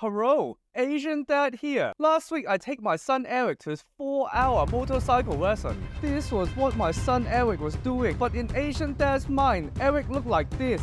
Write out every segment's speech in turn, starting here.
Hello, Asian Dad here. Last week I take my son Eric to his 4-hour motorcycle lesson. This was what my son Eric was doing, but in Asian Dad's mind, Eric looked like this.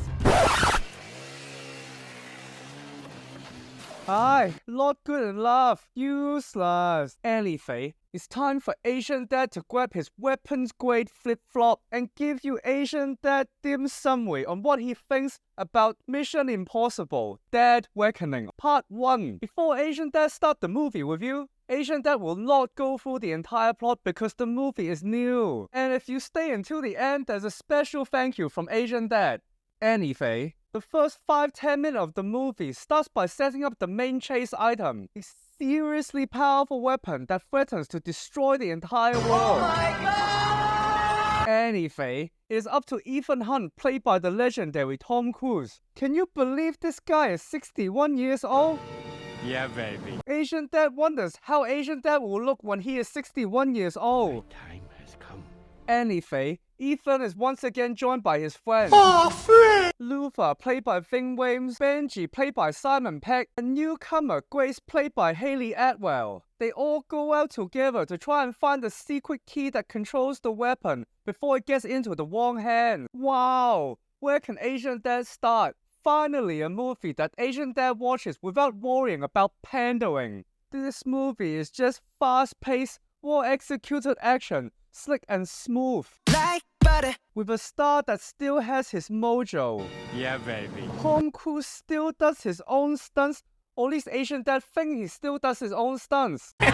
Hi, not good enough. Useless. Anyway, it's time for Asian Dad to grab his weapons-grade flip-flop and give you Asian Dad dim summary on what he thinks about Mission Impossible, Dead Reckoning, Part 1. Before Asian Dad start the movie with you, Asian Dad will not go through the entire plot because the movie is new. And if you stay until the end, there's a special thank you from Asian Dad. Anyway, the first 5-10 minutes of the movie starts by setting up the main chase item, a seriously powerful weapon that threatens to destroy the entire world. Oh my God! Anyway, it is up to Ethan Hunt, played by the legendary Tom Cruise. Can you believe this guy is 61 years old? Yeah, baby. Asian Dad wonders how Asian Dad will look when he is 61 years old. My time has come. Anyway, Ethan is once again joined by his friends. Luther, played by Ving Rhames, Benji, played by Simon Pegg, and newcomer Grace, played by Hayley Atwell. They all go out together to try and find the secret key that controls the weapon before it gets into the wrong hand. Wow! Where can Asian Dad start? Finally, a movie that Asian Dad watches without worrying about pandering. This movie is just fast-paced, well-executed action, slick and smooth. Like butter. With a star that still has his mojo. Yeah, baby. Tom Cruise still does his own stunts, or at least Asian Dad thinks he still does his own stunts. But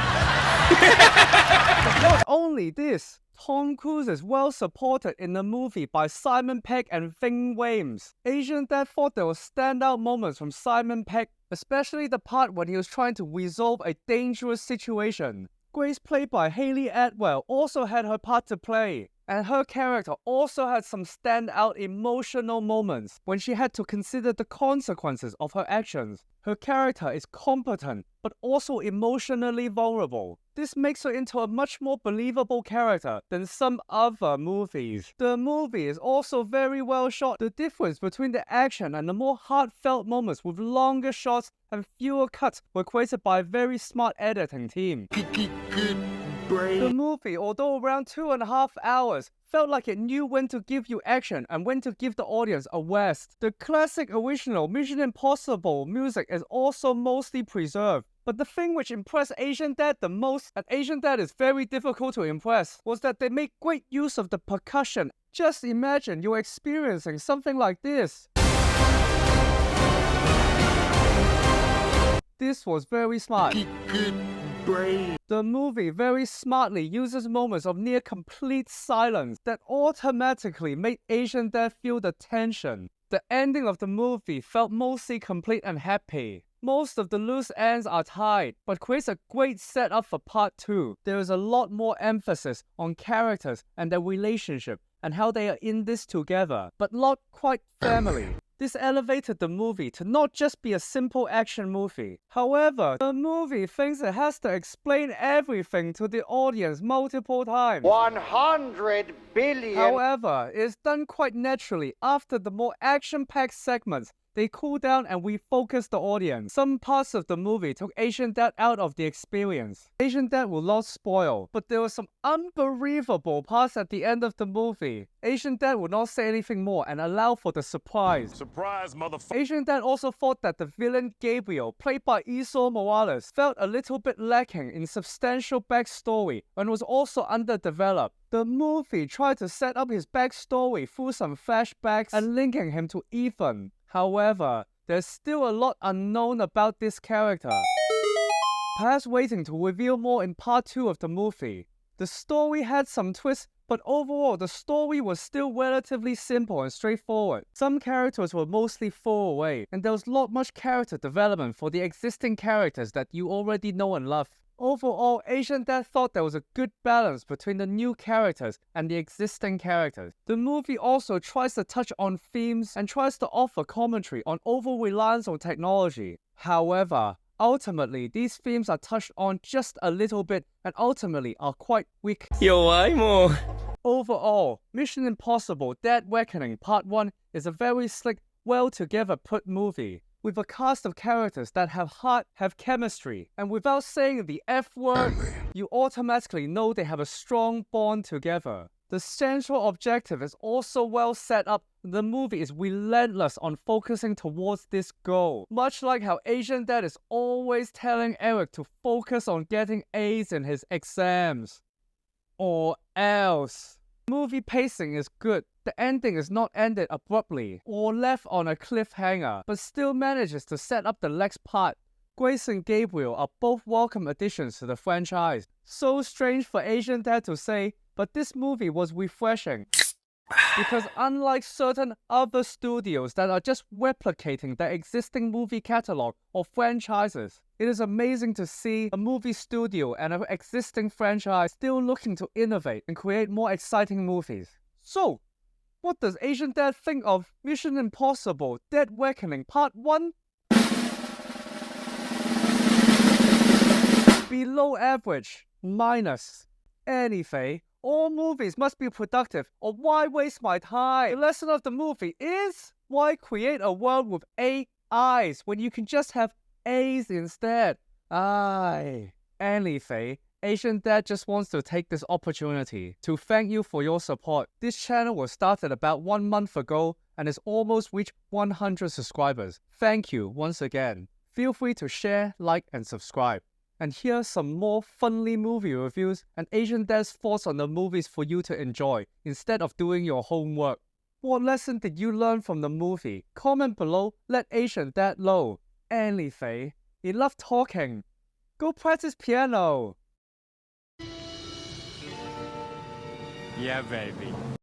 not only this, Tom Cruise is well supported in the movie by Simon Pegg and Ving Rhames. Asian Dad thought there were standout moments from Simon Pegg, especially the part when he was trying to resolve a dangerous situation. Grace, played by Hayley Atwell, also had her part to play, and her character also had some standout emotional moments when she had to consider the consequences of her actions. Her character is competent, but also emotionally vulnerable. This makes her into a much more believable character than some other movies. The movie is also very well shot. The difference between the action and the more heartfelt moments with longer shots and fewer cuts were created by a very smart editing team. The movie, although around 2.5 hours, felt like it knew when to give you action and when to give the audience a rest. The classic original Mission Impossible music is also mostly preserved. But the thing which impressed Asian Dad the most, and Asian Dad is very difficult to impress, was that they made great use of the percussion. Just imagine you're experiencing something like this. This was very smart. The movie very smartly uses moments of near complete silence that automatically made Asian Dad feel the tension. The ending of the movie felt mostly complete and happy. Most of the loose ends are tied, but creates a great setup for part 2. There is a lot more emphasis on characters and their relationship and how they are in this together, but not quite family. This elevated the movie to not just be a simple action movie. However, the movie thinks it has to explain everything to the audience multiple times. 100 billion! However, it is done quite naturally after the more action-packed segments. They cool down and refocus the audience. Some parts of the movie took Asian Dad out of the experience. Asian Dad will not spoil, but there were some unbelievable parts at the end of the movie. Asian Dad will not say anything more and allow for the surprise. Surprise, motherfucker. Asian Dad also thought that the villain Gabriel, played by Esau Morales, felt a little bit lacking in substantial backstory and was also underdeveloped. The movie tried to set up his backstory through some flashbacks and linking him to Ethan. However, there's still a lot unknown about this character. Perhaps waiting to reveal more in part 2 of the movie. The story had some twists, but overall the story was still relatively simple and straightforward. Some characters were mostly throwaway, and there was not much character development for the existing characters that you already know and love. Overall, Asian Dad thought there was a good balance between the new characters and the existing characters. The movie also tries to touch on themes and tries to offer commentary on over-reliance on technology. However, ultimately, these themes are touched on just a little bit and ultimately are quite weak. Overall, Mission Impossible Dead Reckoning Part 1 is a very slick, well-together put movie. with a cast of characters that have heart, have chemistry, and without saying the F word, you automatically know they have a strong bond together. The central objective is also well set up. The movie is relentless on focusing towards this goal, much like how Asian Dad is always telling Eric to focus on getting A's in his exams. Or else. Movie pacing is good. The ending is not ended abruptly or left on a cliffhanger, but still manages to set up the next part. Grace and Gabriel are both welcome additions to the franchise. So strange for Asian Dad to say, but this movie was refreshing. Because unlike certain other studios that are just replicating their existing movie catalog or franchises, it is amazing to see a movie studio and an existing franchise still looking to innovate and create more exciting movies. So, what does Asian Dad think of Mission Impossible Dead Reckoning Part 1? Below average, minus. Anyway, all movies must be productive, or why waste my time? The lesson of the movie is, why create a world with AIs when you can just have A's instead? Anyway, Asian Dad just wants to take this opportunity to thank you for your support. This channel was started about 1 month ago and has almost reached 100 subscribers. Thank you once again. Feel free to share, like, and subscribe. And here's some more funny movie reviews and Asian Dad's thoughts on the movies for you to enjoy instead of doing your homework. What lesson did you learn from the movie? Comment below, let Asian Dad know. Anyway, he loved talking. Go practice piano. Yeah, baby.